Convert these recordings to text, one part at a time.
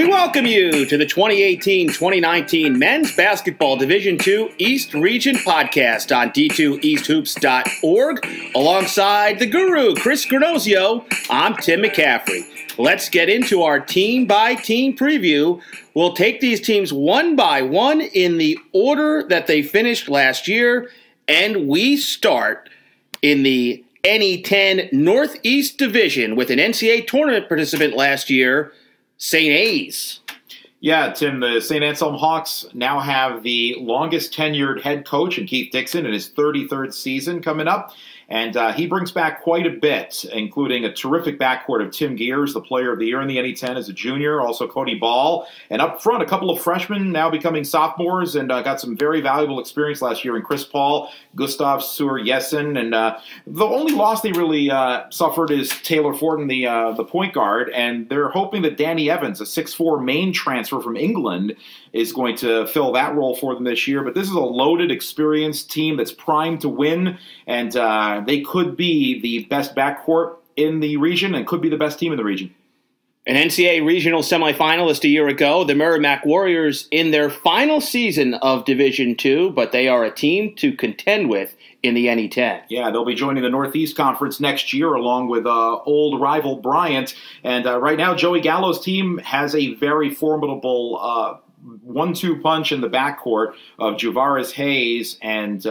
welcome you to the 2018-2019 Men's Basketball Division II East Region podcast on d2easthoops.org. Alongside the guru, Chris Granozio, I'm Tim McCaffrey. Let's get into our team-by-team preview. We'll take these teams one by one in the order that they finished last year, and we start in the NE10 Northeast Division with an NCAA tournament participant last year, St. A's. Yeah, Tim, the St. Anselm Hawks now have the longest tenured head coach in Keith Dixon in his 33rd season coming up. And he brings back quite a bit, including a terrific backcourt of Tim Gears, the player of the year in the NE10 as a junior, also Cody Ball. And up front, a couple of freshmen now becoming sophomores and got some very valuable experience last year in Chris Paul, Gustav Sur-Jessen. And the only loss they really suffered is Taylor Fortin, the point guard. And they're hoping that Danny Evans, a 6'4 Maine transfer from England, is going to fill that role for them this year. But this is a loaded, experienced team that's primed to win, and they could be the best backcourt in the region and could be the best team in the region. An NCAA regional semifinalist a year ago, the Merrimack Warriors in their final season of Division II, but they are a team to contend with in the NE10. Yeah, they'll be joining the Northeast Conference next year along with old rival Bryant. And right now, Joey Gallo's team has a very formidable 1-2 punch in the backcourt of Javaris Hayes and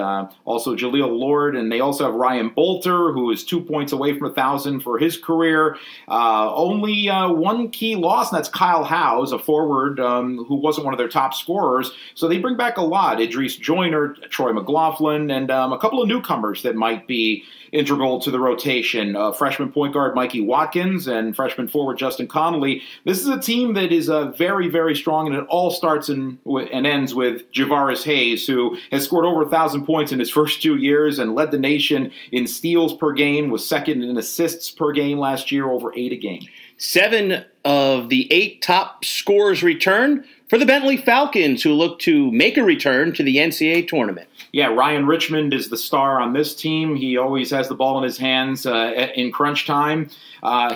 also Jaleel Lord, and they also have Ryan Bolter, who is 2 points away from 1,000 for his career. Only one key loss, and that's Kyle Howes, a forward who wasn't one of their top scorers. So they bring back a lot. Idris Joyner, Troy McLaughlin, and a couple of newcomers that might be integral to the rotation. Freshman point guard Mikey Watkins and freshman forward Justin Connolly. This is a team that is very, very strong, and it all starts and ends with Javaris Hayes, who has scored over 1,000 points in his first 2 years and led the nation in steals per game, was second in assists per game last year, over 8 a game. 7 of the 8 top scorers return for the Bentley Falcons, who look to make a return to the NCAA tournament. Yeah, Ryan Richmond is the star on this team. He always has the ball in his hands in crunch time.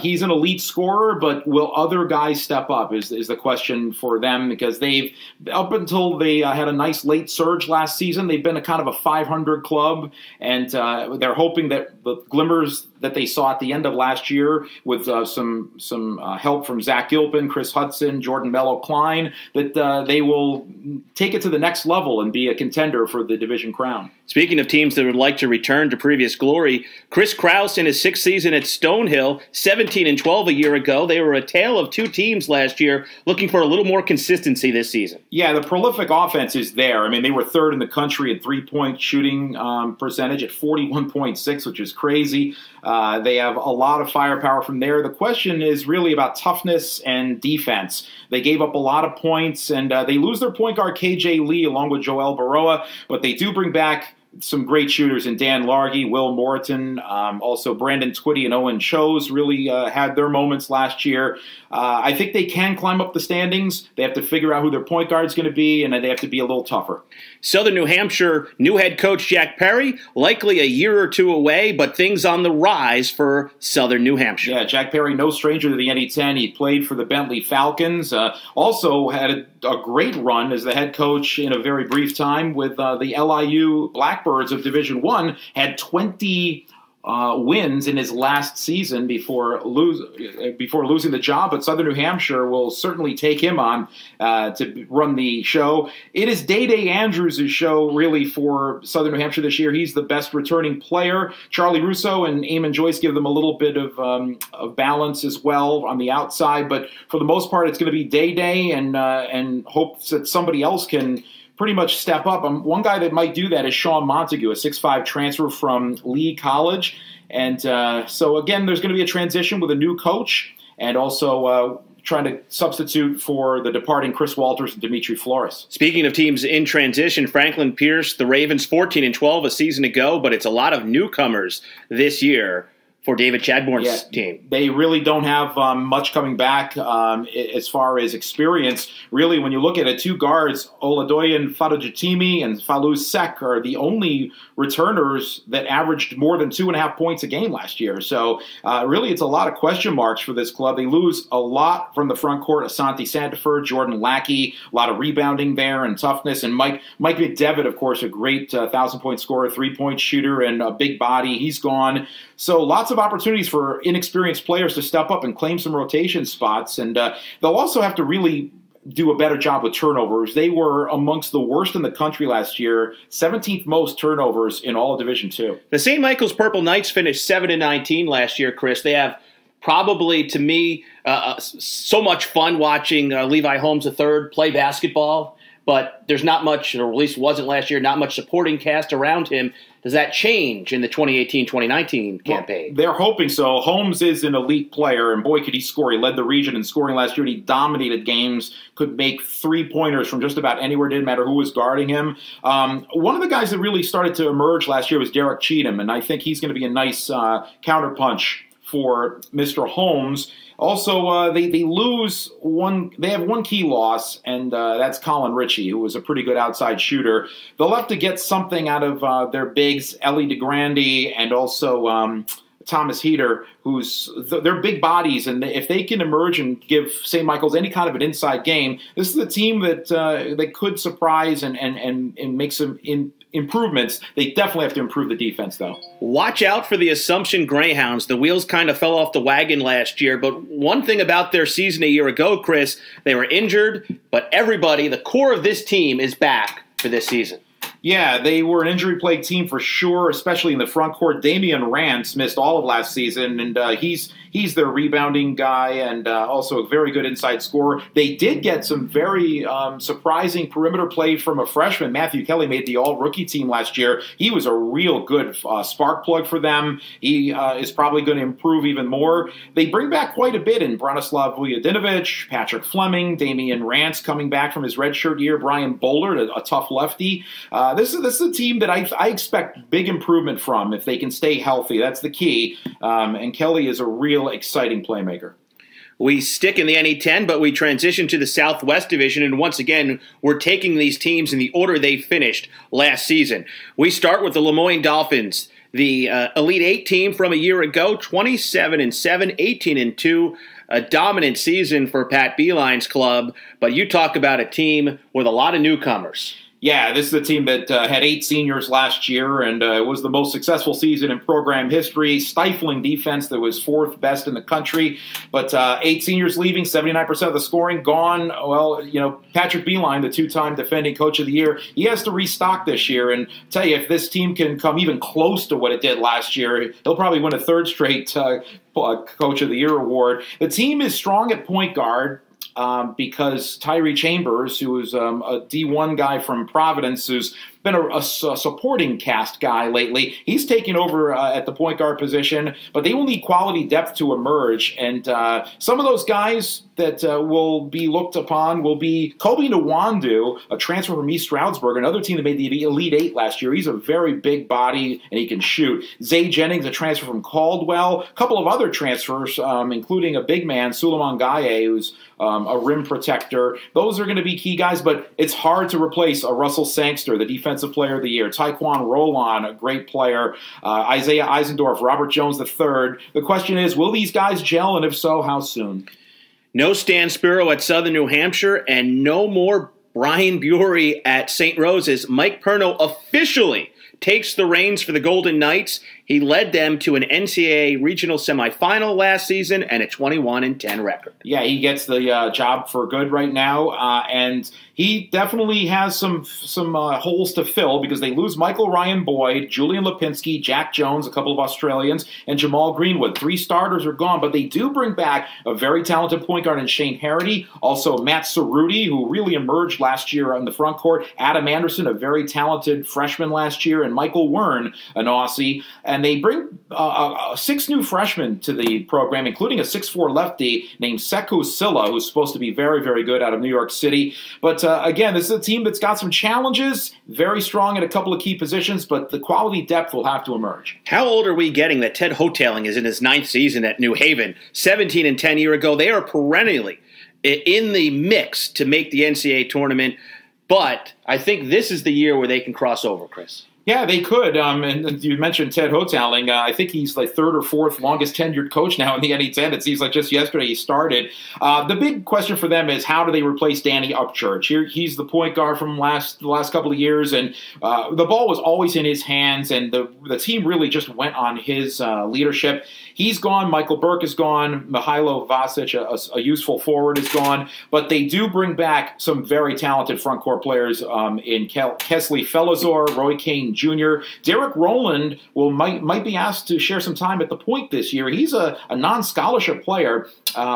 He's an elite scorer, but will other guys step up is the question for them, because they've, up until they had a nice late surge last season, they've been a kind of a 500 club, and they're hoping that the glimmers that they saw at the end of last year with some help from Zach Gilpin, Chris Hudson, Jordan Mello-Klein, that they will take it to the next level and be a contender for the division crown. Speaking of teams that would like to return to previous glory, Chris Krause in his 6th season at Stonehill, 17-12 a year ago. They were a tale of 2 teams last year, looking for a little more consistency this season. Yeah, the prolific offense is there. I mean, they were 3rd in the country in three-point shooting percentage at 41.6, which is crazy. They have a lot of firepower from there. The question is really about toughness and defense. They gave up a lot of points, and they lose their point guard KJ Lee along with Joel Baroa, but they do bring back some great shooters in Dan Largy, Will Moreton, also Brandon Twitty and Owen Chose really had their moments last year. I think they can climb up the standings. They have to figure out who their point guard is going to be, and they have to be a little tougher. Southern New Hampshire, new head coach Jack Perry, likely a year or 2 away, but things on the rise for Southern New Hampshire. Yeah, Jack Perry, no stranger to the NE10. He played for the Bentley Falcons, also had a great run as the head coach in a very brief time with the LIU Blackbirds of Division I, had 20 wins in his last season before losing the job, but Southern New Hampshire will certainly take him on to run the show. It is Day Andrews' show really for Southern New Hampshire this year. He's the best returning player. Charlie Russo and Eamon Joyce give them a little bit of balance as well on the outside, but for the most part, it's going to be Day and hopes that somebody else can pretty much step up. One guy that might do that is Sean Montague, a 6'5 transfer from Lee College. And so, again, there's going to be a transition with a new coach and also trying to substitute for the departing Chris Walters and Dimitri Flores. Speaking of teams in transition, Franklin Pierce, the Ravens 14-12 a season ago, but it's a lot of newcomers this year. for David Chadbourne's team. They really don't have much coming back as far as experience. Really, when you look at it, two guards, Oladoyin Fadojitimi and Falou Sek, are the only returners that averaged more than 2.5 points a game last year. So really, it's a lot of question marks for this club. They lose a lot from the front court. Asante Sandiford, Jordan Lackey, a lot of rebounding there and toughness. And Mike McDevitt, of course, a great 1,000-point scorer, 3-point shooter, and a big body. He's gone. So lots of opportunities for inexperienced players to step up and claim some rotation spots. And they'll also have to really do a better job with turnovers. They were amongst the worst in the country last year, 17th most turnovers in all of Division II. The St. Michael's Purple Knights finished 7-19 last year, Chris. They have probably, to me, so much fun watching Levi Holmes III play basketball, but there's not much, or at least wasn't last year, not much supporting cast around him. Does that change in the 2018-2019 campaign? Well, they're hoping so. Holmes is an elite player, and boy, could he score. He led the region in scoring last year. He dominated games, could make three-pointers from just about anywhere, didn't matter who was guarding him. One of the guys that really started to emerge last year was Derek Cheatham, and I think he's going to be a nice counterpunch for Mr. Holmes. Also, they lose one. They have one key loss, and that's Colin Ritchie, who was a pretty good outside shooter. They'll have to get something out of their bigs, Ellie DeGrande, and also Thomas Heater, they're big bodies, and if they can emerge and give St. Michael's any kind of an inside game, this is a team that they could surprise and make some improvements. They definitely have to improve the defense, though. Watch out for the Assumption Greyhounds. The wheels kind of fell off the wagon last year, but one thing about their season a year ago, Chris, they were injured, but everybody, the core of this team, is back for this season. Yeah, they were an injury-plagued team for sure, especially in the front court. Damian Rance missed all of last season, and he's their rebounding guy and also a very good inside scorer. They did get some very surprising perimeter play from a freshman. Matthew Kelly made the all-rookie team last year. He was a real good spark plug for them. He is probably going to improve even more. They bring back quite a bit in Branislav Vujadinovic, Patrick Fleming, Damian Rance coming back from his redshirt year, Brian Bollard, a tough lefty. This is a team that I expect big improvement from if they can stay healthy. That's the key. And Kelly is a real exciting playmaker. We stick in the NE10, but we transition to the Southwest Division, and once again, we're taking these teams in the order they finished last season. We start with the Lemoyne Dolphins, the Elite Eight team from a year ago, 27-7, 18-2. A dominant season for Pat Beeline's club, but you talk about a team with a lot of newcomers. Yeah, this is a team that had 8 seniors last year, and it was the most successful season in program history. Stifling defense that was 4th best in the country, but 8 seniors leaving, 79% of the scoring gone. Well, Patrick Beeline, the 2-time defending coach of the year, he has to restock this year. And tell you, if this team can come even close to what it did last year, he'll probably win a 3rd straight Coach of the Year award. The team is strong at point guard. Because Tyree Chambers, who is a D1 guy from Providence, who's been a supporting cast guy lately, he's taken over at the point guard position, but they will need quality depth to emerge. And some of those guys that will be looked upon will be Kobe Nwandu, a transfer from East Stroudsburg, another team that made the Elite Eight last year. He's a very big body, and he can shoot. Zay Jennings, a transfer from Caldwell. A couple of other transfers, including a big man, Suleiman Gaye, who's a rim protector. Those are going to be key guys, but it's hard to replace a Russell Sangster, the defensive player of the year, Taekwon Roland, a great player, Isaiah Eisendorf, Robert Jones III. The question is, will these guys gel, and if so, how soon? No Stan Spiro at Southern New Hampshire, and no more Brian Bury at St. Rose's. Mike Perno officially takes the reins for the Golden Knights. He led them to an NCAA regional semifinal last season and a 21-10 record. Yeah, he gets the job for good right now, and he definitely has some holes to fill because they lose Michael Ryan Boyd, Julian Lipinski, Jack Jones, a couple of Australians, and Jamal Greenwood. 3 starters are gone, but they do bring back a very talented point guard in Shane Harity, also Matt Cerruti, who really emerged last year on the front court, Adam Anderson, a very talented freshman last year, and Michael Wern, an Aussie. And they bring 6 new freshmen to the program, including a 6'4" lefty named Sekou Silla, who's supposed to be very, very good out of New York City. But again, this is a team that's got some challenges, very strong at a couple of key positions, but the quality depth will have to emerge. How old are we getting that Ted Hoteling is in his 9th season at New Haven? 17-10 year ago. They are perennially in the mix to make the NCAA tournament, but I think this is the year where they can cross over, Chris. Yeah, they could. And you mentioned Ted Hoteling. I think he's like 3rd or 4th longest tenured coach now in the NE10. It seems like just yesterday he started. The big question for them is how do they replace Danny Upchurch? He's the point guard from the last couple of years, and the ball was always in his hands, and the team really just went on his leadership. He's gone. Michael Burke is gone. Mihailo Vasic, a useful forward, is gone. But they do bring back some very talented front court players in Kesley Felazor, Roy Kane Jr. Derek Rowland might be asked to share some time at the point this year. He's a non-scholarship player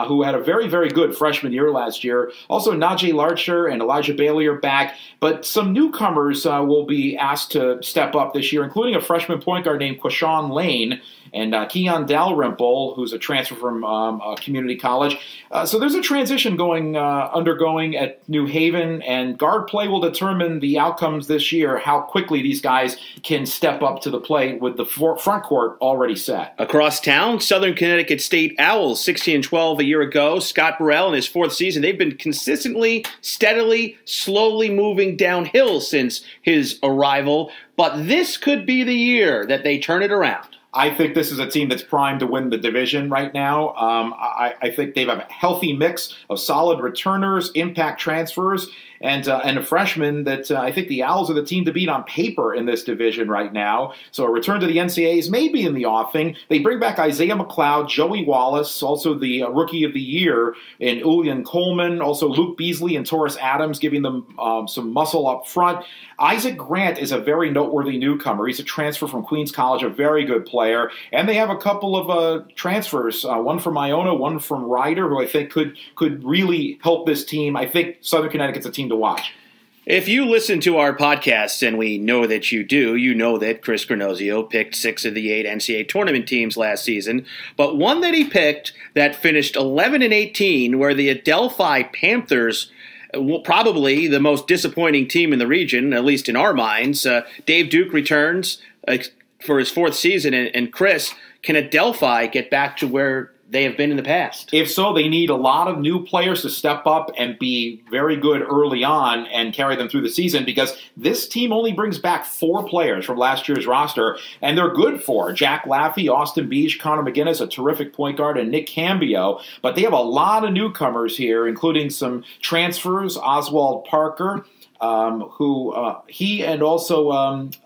who had a very, very good freshman year last year. Also, Najee Larcher and Elijah Bailey are back. But some newcomers will be asked to step up this year, including a freshman point guard named Quashawn Lane and Keon Dalrymple, who's a transfer from a community college. So there's a transition undergoing at New Haven, and guard play will determine the outcomes this year, how quickly these guys can step up to the plate with the front court already set. Across town, Southern Connecticut State Owls, 16-12 a year ago. Scott Burrell in his 4th season. They've been consistently, steadily, slowly moving downhill since his arrival, but this could be the year that they turn it around. I think this is a team that's primed to win the division right now. I think they have a healthy mix of solid returners, impact transfers, and a freshman that I think the Owls are the team to beat on paper in this division right now. So a return to the NCAAs may be in the offing. They bring back Isaiah McLeod, Joey Wallace, also the Rookie of the Year in Ulian Coleman, also Luke Beasley and Taurus Adams, giving them some muscle up front. Isaac Grant is a very noteworthy newcomer. He's a transfer from Queens College, a very good player. And they have a couple of transfers, one from Iona, one from Rider, who I think could really help this team. I think Southern Connecticut's a team to watch. If you listen to our podcasts, and we know that you do, you know that Chris Granozio picked 6 of the 8 NCAA tournament teams last season. But one that he picked that finished 11-18, where the Adelphi Panthers, probably the most disappointing team in the region, at least in our minds. Dave Duke returns for his 4th season, and Chris, can Adelphi get back to where they have been in the past? If so, they need a lot of new players to step up and be very good early on and carry them through the season, because this team only brings back 4 players from last year's roster, and they're good for Jack Laffey, Austin Beach, Connor McGinnis, a terrific point guard, and Nick Cambio. But they have a lot of newcomers here, including some transfers, Oswald Parker, he and also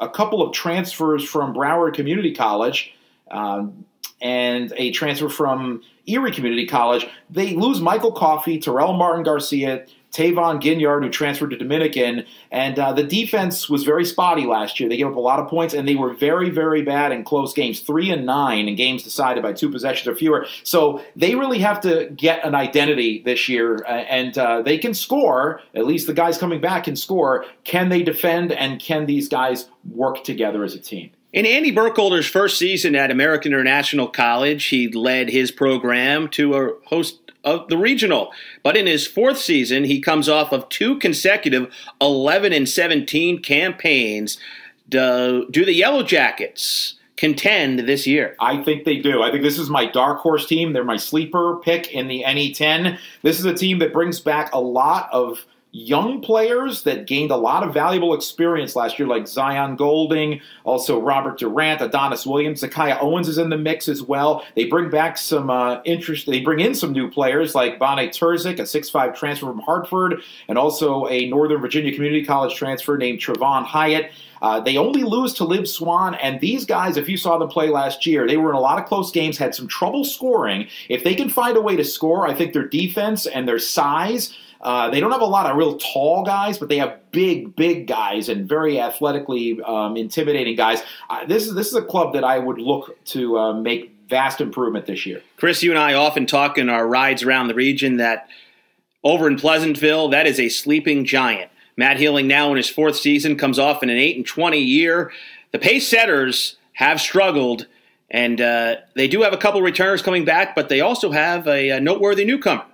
a couple of transfers from Broward Community College, and a transfer from Erie Community College. They lose Michael Coffey, Terrell Martin Garcia, Tavon Ginyard, who transferred to Dominican, and the defense was very spotty last year. They gave up a lot of points, and they were very, very bad in close games, 3-9 in games decided by 2 possessions or fewer. So they really have to get an identity this year, and they can score. At least the guys coming back can score. Can they defend, and can these guys work together as a team? In Andy Burkholder's 1st season at American International College, he led his program to a host of the regional. But in his 4th season, he comes off of 2 consecutive 11-17 campaigns. Do the Yellow Jackets contend this year? I think they do. I think this is my dark horse team. They're my sleeper pick in the NE10. This is a team that brings back a lot of young players that gained a lot of valuable experience last year, like Zion Golding, also Robert Durant, Adonis Williams, Zakiah Owens is in the mix as well. They bring back some They bring in some new players like Bonnie Terzic, a 6'5 transfer from Hartford, and also a Northern Virginia Community College transfer named Trevon Hyatt. They only lose to Liv Swan, and these guys, if you saw them play last year, they were in a lot of close games, had some trouble scoring. If they can find a way to score, I think their defense and their size, they don't have a lot of real tall guys, but they have big guys and very athletically intimidating guys. This is a club that I would look to make vast improvement this year. Chris, you and I often talk in our rides around the region that over in Pleasantville, that is a sleeping giant. Matt Healing now in his 4th season comes off in an 8-20 year. The pace setters have struggled, and they do have a couple returners coming back, but they also have a noteworthy newcomer.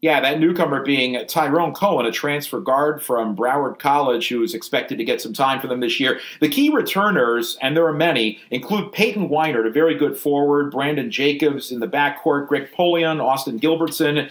Yeah, that newcomer being Tyrone Cohen, a transfer guard from Broward College, who is expected to get some time for them this year. The key returners, and there are many, include Peyton Weinert, a very good forward, Brandon Jacobs in the backcourt, Greg Polion, Austin Gilbertson.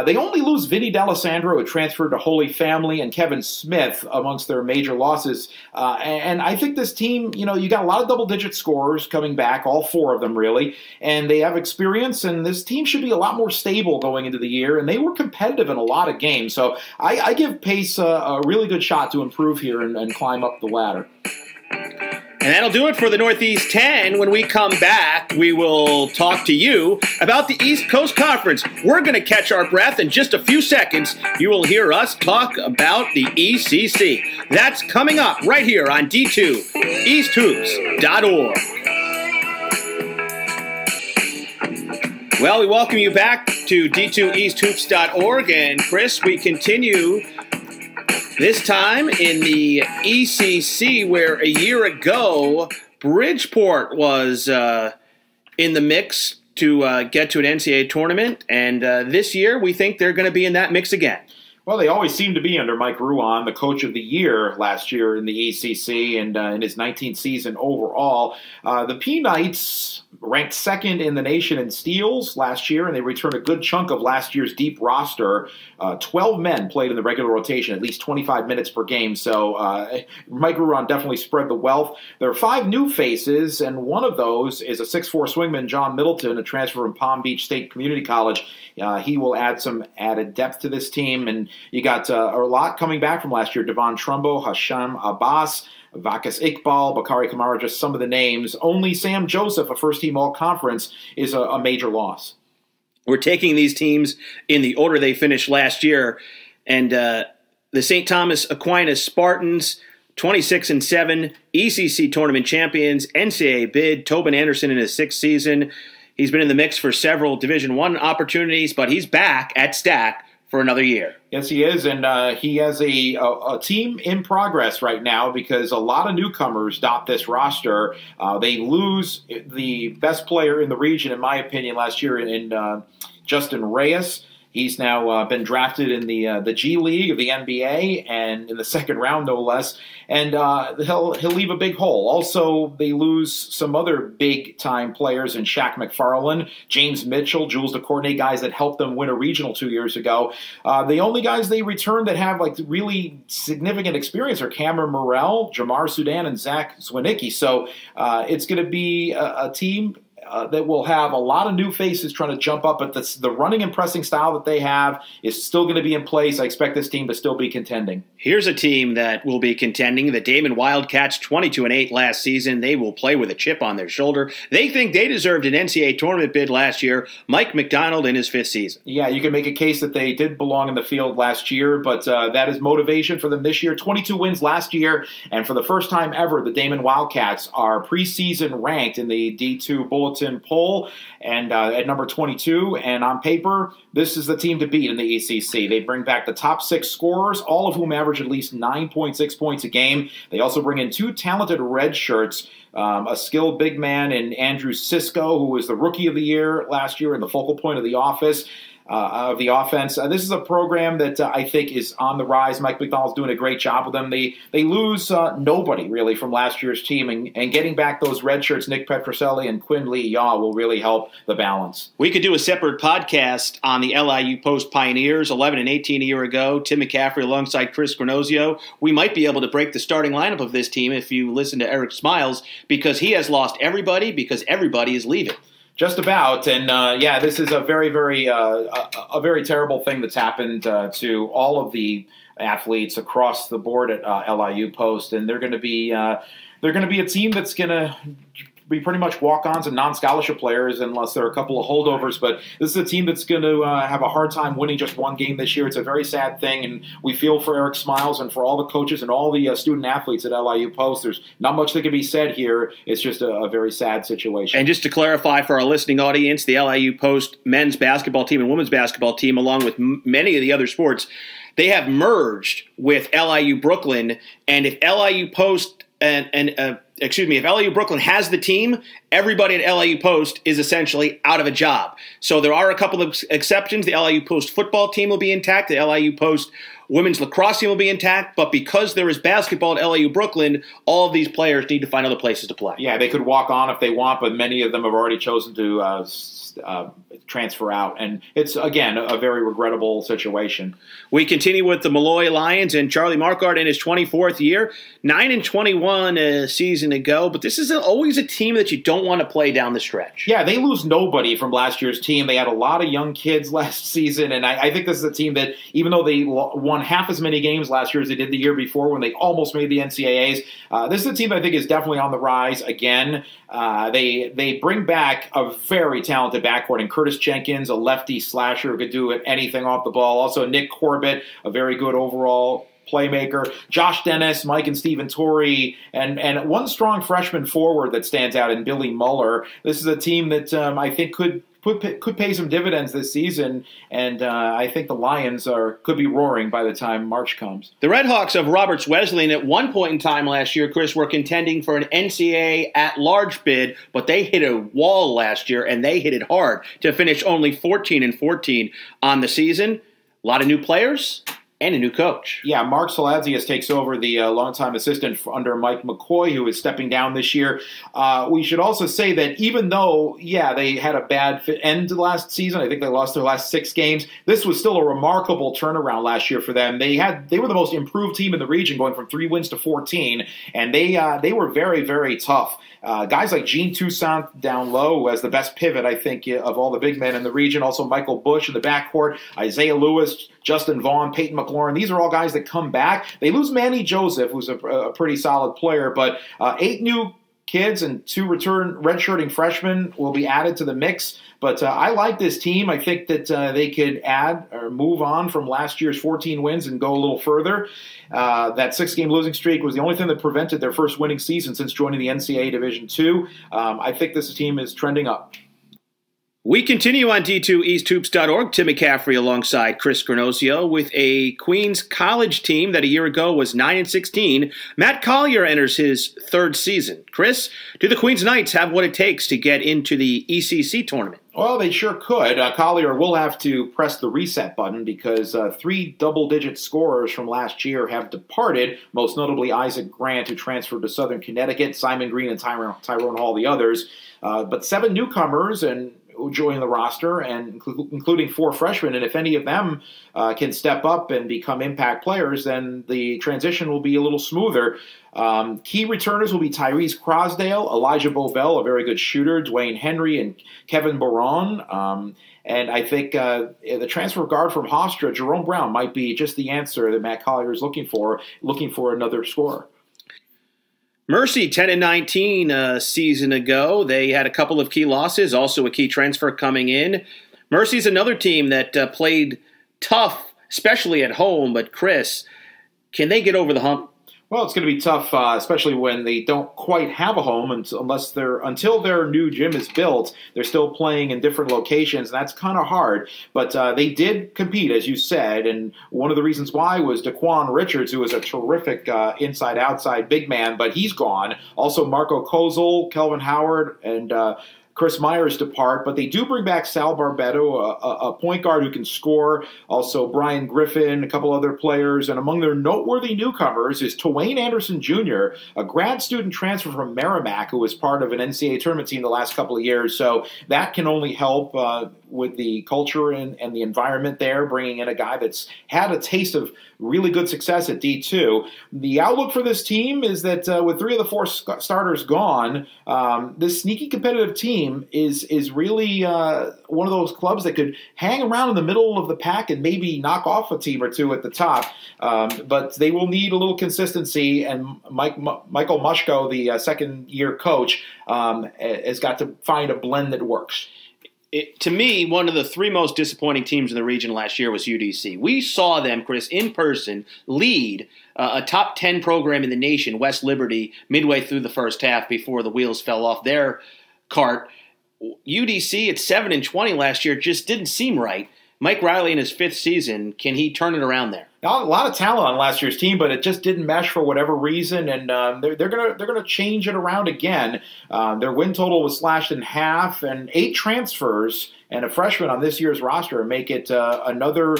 They only lose Vinny D'Alessandro, who transferred to Holy Family, and Kevin Smith amongst their major losses. And I think this team, you got a lot of double-digit scorers coming back, all four of them really, and they have experience, and this team should be a lot more stable going into the year, and they were competitive in a lot of games. So I give Pace a really good shot to improve here and climb up the ladder. And that'll do it for the Northeast 10. When we come back, we will talk to you about the East Coast Conference. We're going to catch our breath in just a few seconds. You will hear us talk about the ECC. That's coming up right here on D2EastHoops.org. Well, we welcome you back to D2EastHoops.org. And Chris, we continue this time in the ECC, where a year ago, Bridgeport was in the mix to get to an NCAA tournament. And this year, we think they're going to be in that mix again. Well, they always seem to be under Mike Ruan, the coach of the year last year in the ECC and in his 19th season overall. The P-Knights ranked second in the nation in steals last year, and they returned a good chunk of last year's deep roster. 12 men played in the regular rotation, at least 25 minutes per game. So Mike Ruan definitely spread the wealth. There are 5 new faces, and one of those is a 6'4 swingman, John Middleton, a transfer from Palm Beach State Community College. He will add some added depth to this team, and you got a lot coming back from last year. Devon Trumbo, Hasham Abbas, Vakas Iqbal, Bakari Kamara, just some of the names. Only Sam Joseph, a first-team All-Conference, is a major loss. We're taking these teams in the order they finished last year, and the St. Thomas Aquinas Spartans, 26-7, ECC tournament champions, NCAA bid, Tobin Anderson in his 6th season. He's been in the mix for several Division I opportunities, but he's back at Stack for another year. Yes, he is, and he has a team in progress right now because a lot of newcomers dot this roster. They lose the best player in the region, in my opinion, last year in Justin Reyes. He's now been drafted in the G League of the NBA and in the second round, no less. And he'll leave a big hole. Also, they lose some other big-time players in Shaq McFarland, James Mitchell, Jules DeCourtney, guys that helped them win a regional 2 years ago. The only guys they return that have really significant experience are Cameron Morrell, Jamar Sudan, and Zach Zwinicki. So it's going to be a team that will have a lot of new faces trying to jump up, but the running and pressing style that they have is still going to be in place. I expect this team to still be contending. Here's a team that will be contending. The Damon Wildcats, 22-8 last season. They will play with a chip on their shoulder. They think they deserved an NCAA tournament bid last year. Mike McDonald in his 5th season. Yeah, you can make a case that they did belong in the field last year, but that is motivation for them this year. 22 wins last year, and for the first time ever, the Damon Wildcats are preseason ranked in the D2 Bulletin poll and at number 22. And on paper, this is the team to beat in the ECC. They bring back the top 6 scorers, all of whom average at least 9.6 points a game. They also bring in 2 talented red shirts, a skilled big man in Andrew Sisko, who was the rookie of the year last year and the focal point of the offense. This is a program that I think is on the rise. Mike McDonald's doing a great job with them. They lose nobody, really, from last year's team, and getting back those red shirts, Nick Petroselli and Quinn Lee Yaw, will really help the balance. We could do a separate podcast on the LIU Post Pioneers, 11-18 a year ago, Tim McCaffrey alongside Chris Granozio. We might be able to break the starting lineup of this team if you listen to Eric Smiles, because he has lost everybody because everybody is leaving. Just about, and this is a very, very, a very terrible thing that's happened to all of the athletes across the board at LIU Post, and they're going to be a team that's going to be pretty much walk-ons and non-scholarship players unless there are a couple of holdovers. But this is a team that's going to have a hard time winning just one game this year. It's a very sad thing, and we feel for Eric Smiles and for all the coaches and all the student athletes at LIU Post. There's not much that can be said here. It's just a very sad situation. And just to clarify for our listening audience, the LIU Post men's basketball team and women's basketball team, along with many of the other sports, they have merged with LIU Brooklyn. And if LIU Post if LIU Brooklyn has the team, everybody at LIU Post is essentially out of a job. So there are a couple of exceptions. The LIU Post football team will be intact. The LIU Post women's lacrosse team will be intact. But because there is basketball at LIU Brooklyn, all of these players need to find other places to play. Yeah, they could walk on if they want, but many of them have already chosen to transfer out. And it's, again, a very regrettable situation. We continue with the Malloy Lions and Charlie Marquardt in his 24th year. 9-21 a season ago, but this is always a team that you don't want to play down the stretch. Yeah, they lose nobody from last year's team. They had a lot of young kids last season, and I think this is a team that, even though they won half as many games last year as they did the year before when they almost made the NCAAs, this is a team that I think is definitely on the rise again. They bring back a very talented backcourt in Curtis Jenkins, a lefty slasher who could do anything off the ball. Also Nick Corbett, a very good overall playmaker. Josh Dennis, Mike and Stephen Torrey, and one strong freshman forward that stands out in Billy Muller. This is a team that I think could pay some dividends this season, and I think the Lions could be roaring by the time March comes. The Redhawks of Roberts Wesleyan at one point in time last year, Chris, were contending for an NCAA at-large bid, but they hit a wall last year, and they hit it hard to finish only 14-14 on the season. A lot of new players and a new coach. Yeah, Mark Saladzius takes over the longtime assistant under Mike McCoy, who is stepping down this year. We should also say that even though, they had a bad end to last season, I think they lost their last 6 games, this was still a remarkable turnaround last year for them. They were the most improved team in the region, going from 3 wins to 14, and they were very, very tough. Guys like Gene Toussaint down low as the best pivot, I think, of all the big men in the region. Also Michael Bush in the backcourt, Isaiah Lewis, Justin Vaughn, Peyton McLaurin. These are all guys that come back. They lose Manny Joseph, who's a pretty solid player, but 8 new kids and 2 return redshirting freshmen will be added to the mix. But I like this team. I think that they could add or move on from last year's 14 wins and go a little further. That 6-game losing streak was the only thing that prevented their first winning season since joining the NCAA Division II. I think this team is trending up. We continue on D2EastHoops.org. Tim McCaffrey alongside Chris Granozio with a Queens College team that a year ago was 9-16. Matt Collier enters his 3rd season. Chris, do the Queens Knights have what it takes to get into the ECC tournament? Well, they sure could. Collier will have to press the reset button because 3 double-digit scorers from last year have departed, most notably Isaac Grant, who transferred to Southern Connecticut, Simon Green and Tyrone Hall, the others. But 7 newcomers and join the roster, and including 4 freshmen. And if any of them can step up and become impact players, then the transition will be a little smoother. Key returners will be Tyrese Crosdale, Elijah Bovell, a very good shooter, Dwayne Henry, and Kevin Barone. And I think the transfer guard from Hofstra, Jerome Brown, might be just the answer that Matt Collier is looking for another scorer. Mercy, 10-19 a season ago. They had a couple of key losses, also a key transfer coming in. Mercy's another team that played tough, especially at home. But, Chris, can they get over the hump? Well, it's going to be tough, especially when they don't quite have a home until their new gym is built. They're still playing in different locations, and that's kind of hard. But they did compete, as you said, and one of the reasons why was Daquan Richards, who was a terrific inside-outside big man, but he's gone. Also, Marco Kozel, Kelvin Howard, and Chris Myers depart, but they do bring back Sal Barbetto, a point guard who can score. Also, Brian Griffin, a couple other players. And among their noteworthy newcomers is Twain Anderson Jr., a grad student transfer from Merrimack who was part of an NCAA tournament team the last couple of years. So that can only help with the culture and the environment there, bringing in a guy that's had a taste of really good success at D2. The outlook for this team is that with 3 of the 4 starters gone, this sneaky competitive team is really one of those clubs that could hang around in the middle of the pack and maybe knock off a team or 2 at the top. But they will need a little consistency, and Michael Mushko, the second-year coach, has got to find a blend that works. To me, one of the 3 most disappointing teams in the region last year was UDC. We saw them, Chris, in person, lead a top 10 program in the nation, West Liberty, midway through the first half before the wheels fell off their cart. UDC at 7-20 last year just didn't seem right. Mike Riley in his 5th season, can he turn it around there? A lot of talent on last year's team, but it just didn't mesh for whatever reason, and they're gonna change it around again. Their win total was slashed in half, and 8 transfers and a freshman on this year's roster make it another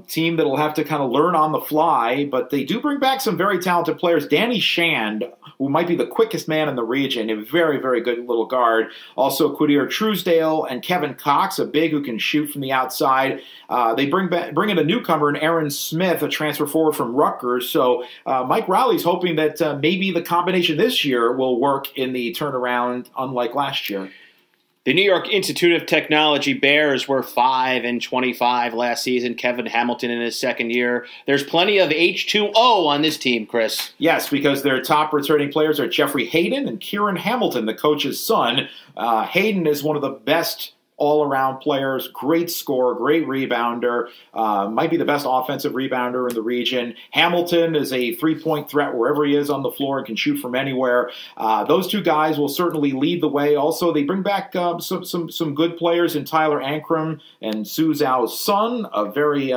team that'll have to kind of learn on the fly, but they do bring back some very talented players. Danny Shand, who might be the quickest man in the region, a very, very good little guard. Also, Quadir Truesdale and Kevin Cox, a big who can shoot from the outside. They bring in a newcomer, and Aaron Smith, a transfer forward from Rutgers. So Mike Riley's hoping that maybe the combination this year will work in the turnaround, unlike last year. The New York Institute of Technology Bears were 5-25 last season. Kevin Hamilton in his second year. There's plenty of H2O on this team, Chris. Yes, because their top returning players are Jeffrey Hayden and Kieran Hamilton, the coach's son. Hayden is one of the best all-around players, great scorer, great rebounder, might be the best offensive rebounder in the region. Hamilton is a three-point threat wherever he is on the floor and can shoot from anywhere. Those two guys will certainly lead the way. Also, they bring back some good players in Tyler Ankrum and Su Zhao's son, a very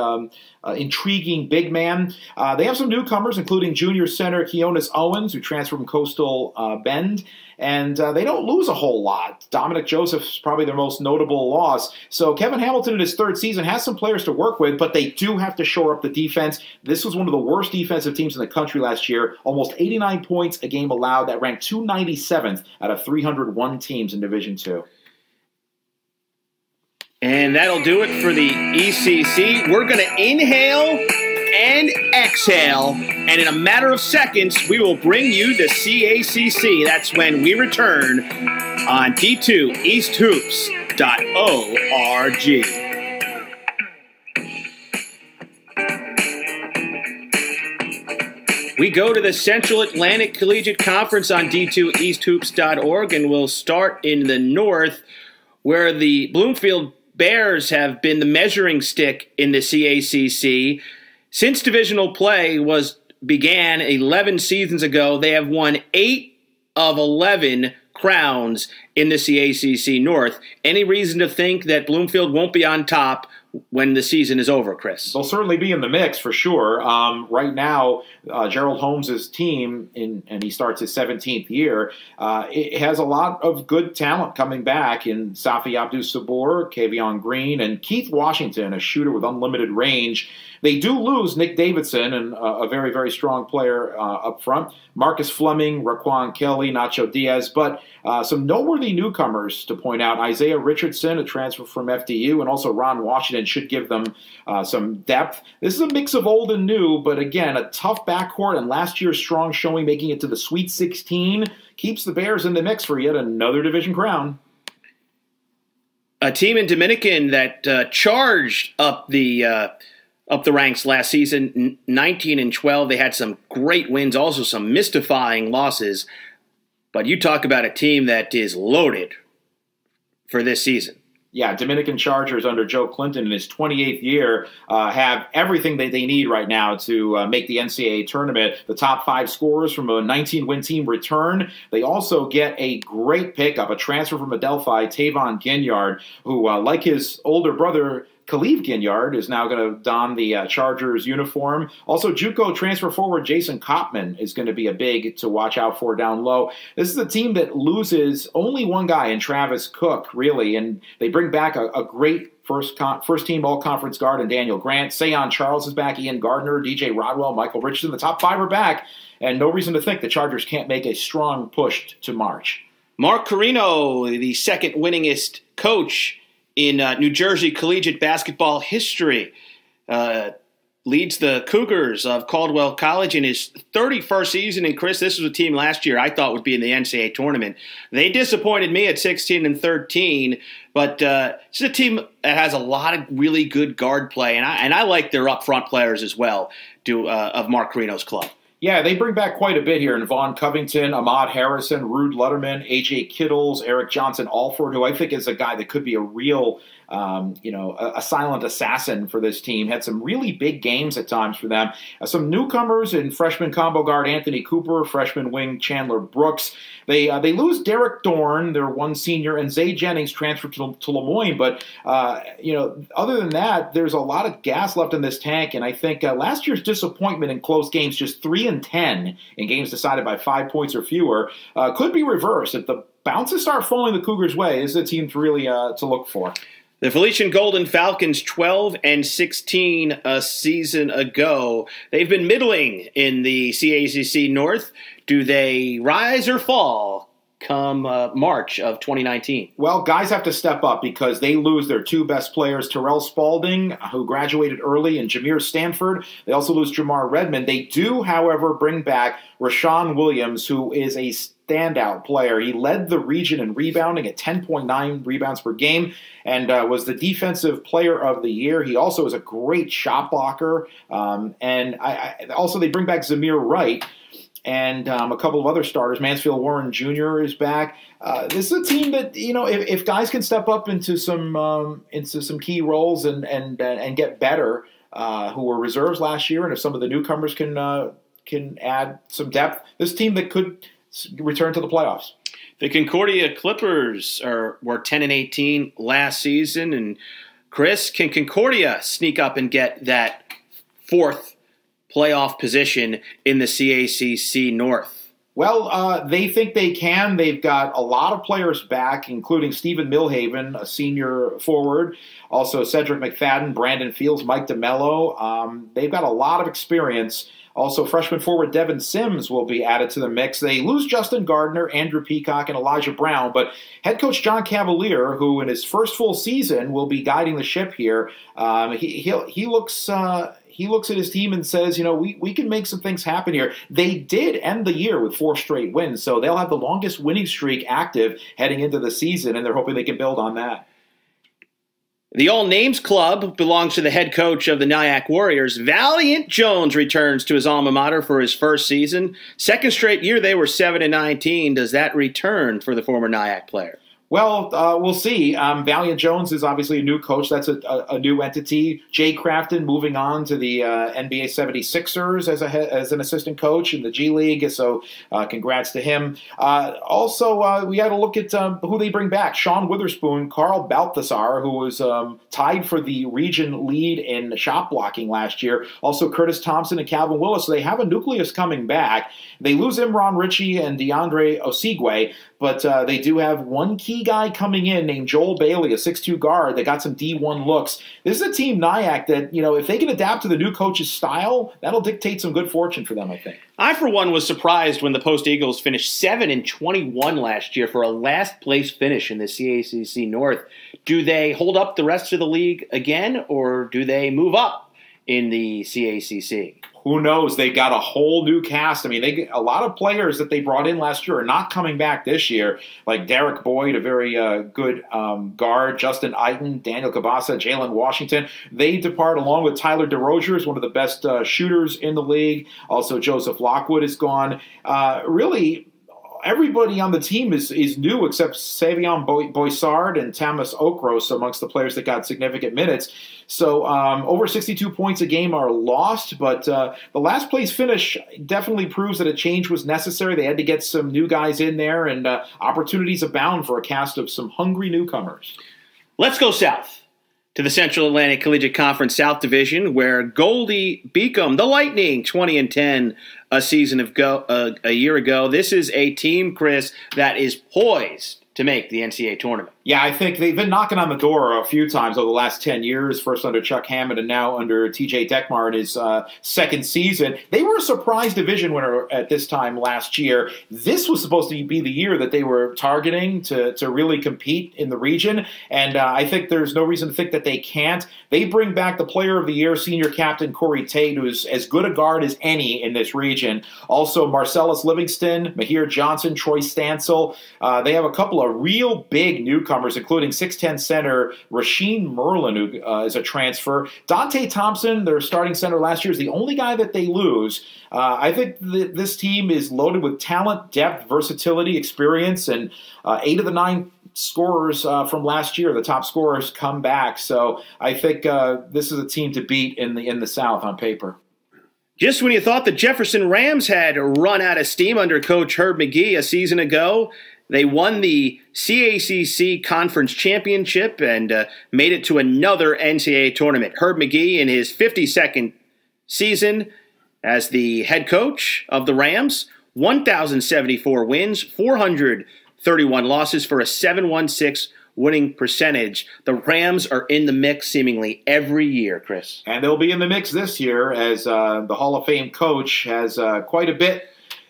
intriguing big man. They have some newcomers, including junior center Keonis Owens, who transferred from Coastal Bend. And they don't lose a whole lot. Dominic Joseph's probably their most notable loss. So Kevin Hamilton in his third season has some players to work with, but they do have to shore up the defense. This was one of the worst defensive teams in the country last year. Almost 89 points a game allowed. That ranked 297th out of 301 teams in Division II. And that'll do it for the ECC. We're going to inhale and exhale, and in a matter of seconds, we will bring you the CACC. That's when we return on D2EastHoops.org. We go to the Central Atlantic Collegiate Conference on D2EastHoops.org, and we'll start in the north, where the Bloomfield Bears have been the measuring stick in the CACC. Since divisional play began 11 seasons ago, they have won 8 of 11 crowns in the CACC North. Any reason to think that Bloomfield won't be on top when the season is over, Chris? They'll certainly be in the mix for sure. Right now, Gerald Holmes' team, and he starts his 17th year, it has a lot of good talent coming back in Safi Abdus-Sabur, Kavion Green, and Keith Washington, a shooter with unlimited range. They do lose Nick Davidson, and a very, very strong player up front. Marcus Fleming, Raquan Kelly, Nacho Diaz, but some noteworthy newcomers to point out. Isaiah Richardson, a transfer from FDU, and also Ron Washington should give them some depth. This is a mix of old and new, but again, a tough backcourt, and last year's strong showing making it to the Sweet 16 keeps the Bears in the mix for yet another division crown. A team in Dominican that charged up the ranks last season, 19-12. They had some great wins, also some mystifying losses. But you talk about a team that is loaded for this season. Yeah, Dominican Chargers under Joe Clinton in his 28th year have everything that they need right now to make the NCAA tournament. The top 5 scorers from a 19-win team return. They also get a great pickup, a transfer from Adelphi, Tavon Ginyard, who, like his older brother, Khalif Ginyard, is now going to don the Chargers uniform. Also, JUCO transfer forward Jason Kopman is going to be a big to watch out for down low. This is a team that loses only one guy in Travis Cook, really, and they bring back a great first-team all-conference guard in Daniel Grant. Sayon Charles is back, Ian Gardner, DJ Rodwell, Michael Richardson. The top 5 are back, and no reason to think the Chargers can't make a strong push to March. Mark Carino, the second winningest coach in New Jersey collegiate basketball history, leads the Cougars of Caldwell College in his 31st season. And Chris, this was a team last year I thought would be in the NCAA tournament. They disappointed me at 16-13, but it's a team that has a lot of really good guard play, and I like their up front players as well of Mark Carino's club. Yeah, they bring back quite a bit here. And Vaughn Covington, Ahmad Harrison, Rude Lutterman, A.J. Kittles, Eric Johnson Alford, who I think is a guy that could be a real, a silent assassin for this team. Had some really big games at times for them. Some newcomers in freshman combo guard Anthony Cooper, freshman wing Chandler Brooks. They lose Derek Dorn, their one senior, and Zay Jennings transferred to Lemoyne. But, other than that, there's a lot of gas left in this tank. And I think last year's disappointment in close games, just 3-10 in games decided by 5 points or fewer, could be reversed. If the bounces start falling the Cougars' way, this is a team to really to look for. The Felician Golden Falcons, 12-16 a season ago. They've been middling in the CACC North. Do they rise or fall come March of 2019? Well, guys have to step up because they lose their two best players, Terrell Spalding, who graduated early, and Jameer Stanford. They also lose Jamar Redmond. They do, however, bring back Rashawn Williams, who is a standout player. He led the region in rebounding at 10.9 rebounds per game and was the defensive player of the year. He also is a great shot blocker. And also they bring back Zamir Wright and a couple of other starters. Mansfield Warren Jr. is back. This is a team that, if guys can step up into some key roles and get better, who were reserves last year, and if some of the newcomers can add some depth, this team that could return to the playoffs. The Concordia Clippers were 10-18 last season, and Chris, can Concordia sneak up and get that fourth playoff position in the CACC North? Well, they think they can. They've got a lot of players back, including Stephen Milhaven, a senior forward, also Cedric McFadden, Brandon Fields, Mike DeMello. They've got a lot of experience. Also, freshman forward Devin Sims will be added to the mix. They lose Justin Gardner, Andrew Peacock, and Elijah Brown, but head coach John Cavalier, who in his first full season will be guiding the ship here, he looks at his team and says, we can make some things happen here. They did end the year with 4 straight wins, so they'll have the longest winning streak active heading into the season, and they're hoping they can build on that. The All Names Club belongs to the head coach of the Nyack Warriors. Valiant Jones returns to his alma mater for his first season. Second straight year they were 7-19. Does that return for the former Nyack player? Well, we'll see. Valiant Jones is obviously a new coach. That's a new entity. Jay Crafton moving on to the NBA 76ers as an assistant coach in the G League. So congrats to him. Also, we got to look at who they bring back. Sean Witherspoon, Carl Balthazar, who was tied for the region lead in shot blocking last year. Also, Curtis Thompson and Calvin Willis. So they have a nucleus coming back. They lose Imran Ritchie and DeAndre Osigwe, but they do have one key guy coming in named Joel Bailey, a 6'2 guard that got some D1 looks. This is a team, Nyack, that, if they can adapt to the new coach's style, that'll dictate some good fortune for them, I think. I, for one, was surprised when the Post Eagles finished 7-21 last year for a last-place finish in the CACC North. Do they hold up the rest of the league again, or do they move up in the CACC? Who knows? They got a whole new cast. I mean, a lot of players that they brought in last year are not coming back this year, like Derek Boyd, a very good guard, Justin Eiten, Daniel Cabasa, Jalen Washington. They depart along with Tyler DeRozier, one of the best shooters in the league. Also, Joseph Lockwood is gone. Really, everybody on the team is new except Savion Boissard and Tamas Okros amongst the players that got significant minutes. So over 62 points a game are lost, but the last place finish definitely proves that a change was necessary. They had to get some new guys in there, and opportunities abound for a cast of some hungry newcomers. Let's go south to the Central Atlantic Collegiate Conference South Division, where Goldie Beacom, the Lightning, 20-10 a year ago. This is a team, Chris, that is poised to make the NCAA tournament. Yeah, I think they've been knocking on the door a few times over the last 10 years, first under Chuck Hammond and now under TJ Detmar in his second season. They were a surprise division winner at this time last year. This was supposed to be the year that they were targeting to really compete in the region, and I think there's no reason to think that they can't. They bring back the player of the year, senior captain Corey Tate, who's as good a guard as any in this region. Also, Marcellus Livingston, Mahir Johnson, Troy Stansel. They have a couple of real big newcomers newcomers, including 6'10 center Rasheed Merlin, who is a transfer. Dante Thompson, their starting center last year, is the only guy that they lose. I think this team is loaded with talent, depth, versatility, experience, and 8 of the 9 scorers from last year, the top scorers, come back. So I think this is a team to beat in the South on paper. Just when you thought the Jefferson Rams had run out of steam under Coach Herb Magee a season ago, they won the CACC Conference Championship and made it to another NCAA tournament. Herb Magee, in his 52nd season as the head coach of the Rams, 1,074 wins, 431 losses for a 716 winning percentage. The Rams are in the mix seemingly every year, Chris. And they'll be in the mix this year as the Hall of Fame coach has quite a bit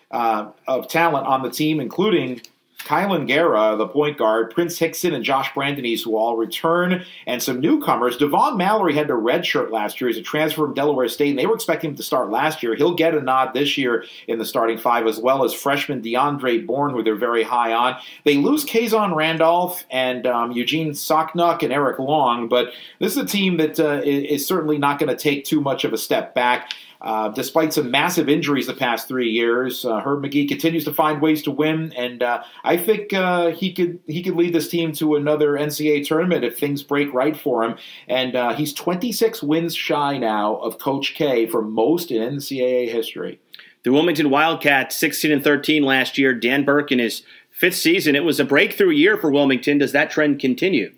of talent on the team, including Kylan Guerra, the point guard, Prince Hickson, and Josh Brandonese, who all return, and some newcomers. Devon Mallory had to redshirt last year. He's a transfer from Delaware State, and they were expecting him to start last year. He'll get a nod this year in the starting 5, as well as freshman DeAndre Bourne, who they're very high on. They lose Kazon Randolph and Eugene Socknuck and Eric Long, but this is a team that is certainly not going to take too much of a step back. Despite some massive injuries the past 3 years, Herb Magee continues to find ways to win, and I think he could lead this team to another NCAA tournament if things break right for him. And he's 26 wins shy now of Coach K for most in NCAA history. The Wilmington Wildcats, 16-13 last year. Dan Burke in his 5th season. It was a breakthrough year for Wilmington. Does that trend continue?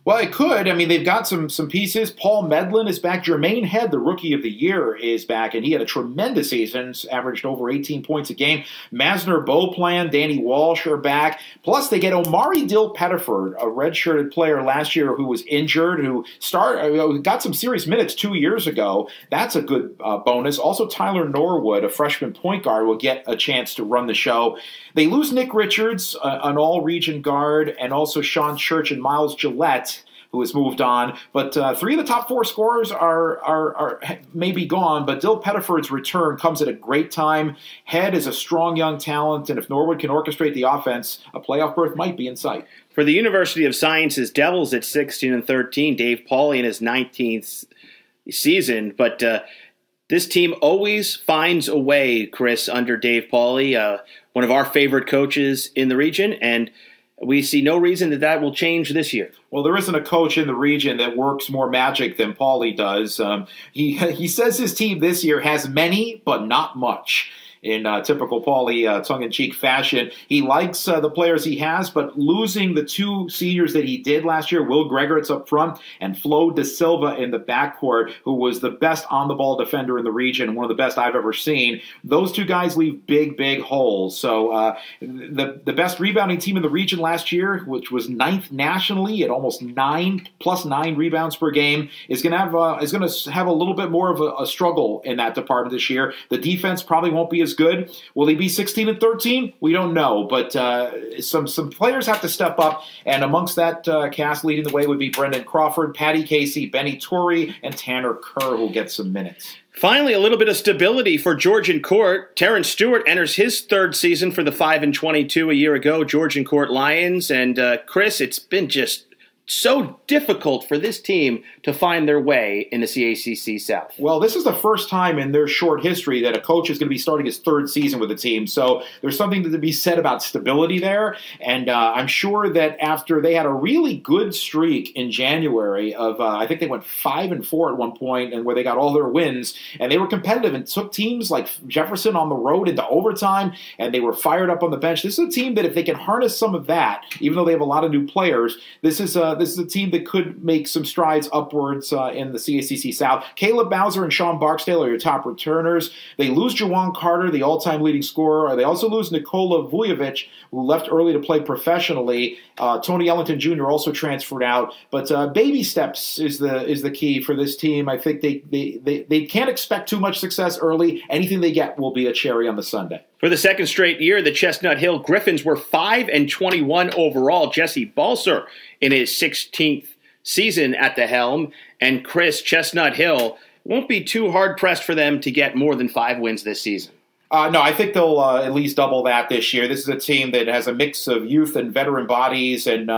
Well, it could. I mean, they've got some pieces. Paul Medlin is back. Jermaine Head, the Rookie of the Year, is back, and he had a tremendous season, averaged over 18 points a game. Masner Beauplan, Danny Walsh are back. Plus, they get Omari Dill Pettiford, a redshirted player last year who was injured, who got some serious minutes 2 years ago. That's a good bonus. Also, Tyler Norwood, a freshman point guard, will get a chance to run the show. They lose Nick Richards, an all-region guard, and also Sean Church and Miles Gillette, who has moved on. But 3 of the top 4 scorers are maybe gone, but Dill Pettiford's return comes at a great time. Head is a strong young talent, and if Norwood can orchestrate the offense, a playoff berth might be in sight. For the University of Sciences Devils at 16-13, Dave Pauly in his 19th season, but this team always finds a way, Chris, under Dave Pauly, one of our favorite coaches in the region, and we see no reason that will change this year. Well, there isn't a coach in the region that works more magic than Pauly does. He says his team this year has many, but not much. In typical Pauly tongue-in-cheek fashion. He likes the players he has, but losing the 2 seniors that he did last year, Will Gregoritz up front and Flo Da Silva in the backcourt, who was the best on-the-ball defender in the region, one of the best I've ever seen, those 2 guys leave big, big holes. So the best rebounding team in the region last year, which was 9th nationally at almost 9 rebounds per game, is going to have a little bit more of a struggle in that department this year. The defense probably won't be as good. Will they be 16-13? We don't know, but some players have to step up, and amongst that cast leading the way would be Brendan Crawford, Patty Casey, Benny Torrey, and Tanner Kerr, who will get some minutes. Finally, a little bit of stability for Georgian Court. Terrence Stewart enters his 3rd season for the 5-22 a year ago Georgian Court Lions, and Chris, it's been just so difficult for this team to find their way in the CACC South. Well, this is the first time in their short history that a coach is going to be starting his 3rd season with a team. So there's something to be said about stability there. And I'm sure that after they had a really good streak in January of, I think they went 5-4 at one point, and where they got all their wins, and they were competitive and took teams like Jefferson on the road into overtime, and they were fired up on the bench. This is a team that if they can harness some of that, even though they have a lot of new players, this is a team that could make some strides upwards in the CACC South. Caleb Bowser and Sean Barksdale are your top returners. They lose Jawan Carter, the all-time leading scorer. They also lose Nikola Vujovic, who left early to play professionally. Tony Ellington Jr. also transferred out. But baby steps is the key for this team. I think they can't expect too much success early. Anything they get will be a cherry on the sundae. For the 2nd straight year, the Chestnut Hill Griffins were 5-21 overall. Jesse Balser in his 16th season at the helm. And Chris, Chestnut Hill won't be too hard-pressed for them to get more than 5 wins this season. No, I think they'll at least double that this year. This is a team that has a mix of youth and veteran bodies, and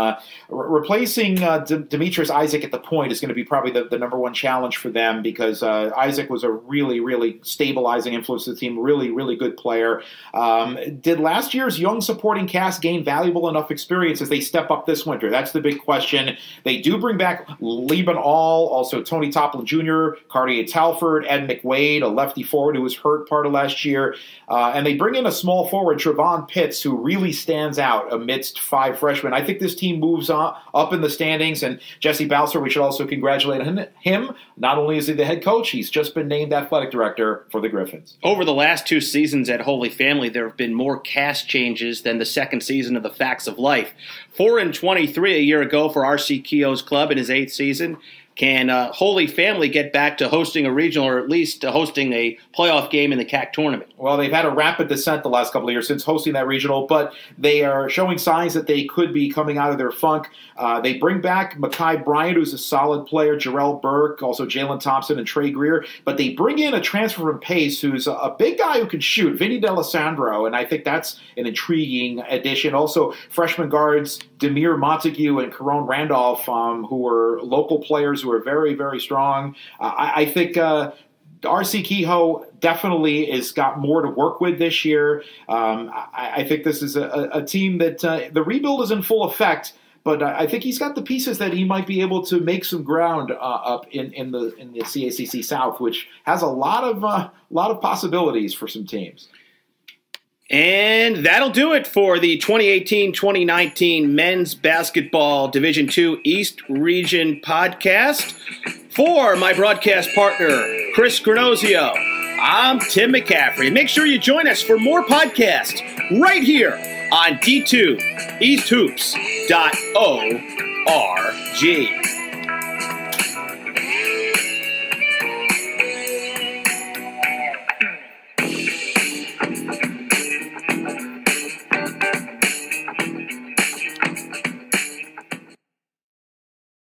replacing Demetrius Isaac at the point is going to be probably the number one challenge for them, because Isaac was a really, really stabilizing influence to the team, really, really good player. Did last year's young supporting cast gain valuable enough experience as they step up this winter? That's the big question. They do bring back Liban All, also Tony Toplin Jr., Cartier Talford, Ed McWade, a lefty forward who was hurt part of last year. And they bring in a small forward, Trevon Pitts, who really stands out amidst 5 freshmen. I think this team moves on up in the standings, and Jesse Balser, we should also congratulate him. Not only is he the head coach, he's just been named athletic director for the Griffins. Over the last 2 seasons at Holy Family, there have been more cast changes than the second season of The Facts of Life. 4-23 a year ago for R.C. Keogh's club in his 8th season. Can Holy Family get back to hosting a regional, or at least hosting a playoff game in the CAC tournament? Well, they've had a rapid descent the last couple of years since hosting that regional, but they are showing signs that they could be coming out of their funk. They bring back Makai Bryant, who's a solid player, Jarrell Burke, also Jalen Thompson and Trey Greer, but they bring in a transfer from Pace who's a big guy who can shoot, Vinny D'Alessandro, and I think that's an intriguing addition. Also, freshman guards Demir Montague and Caron Randolph, who are local players who are very, very strong. I think R.C. Kehoe definitely has got more to work with this year. I think this is a team that the rebuild is in full effect, but I think he's got the pieces that he might be able to make some ground up in the CACC South, which has a lot of possibilities for some teams. And that'll do it for the 2018-2019 Men's Basketball Division II East Region podcast. For my broadcast partner, Chris Granozio, I'm Tim McCaffrey. Make sure you join us for more podcasts right here on D2EastHoops.org.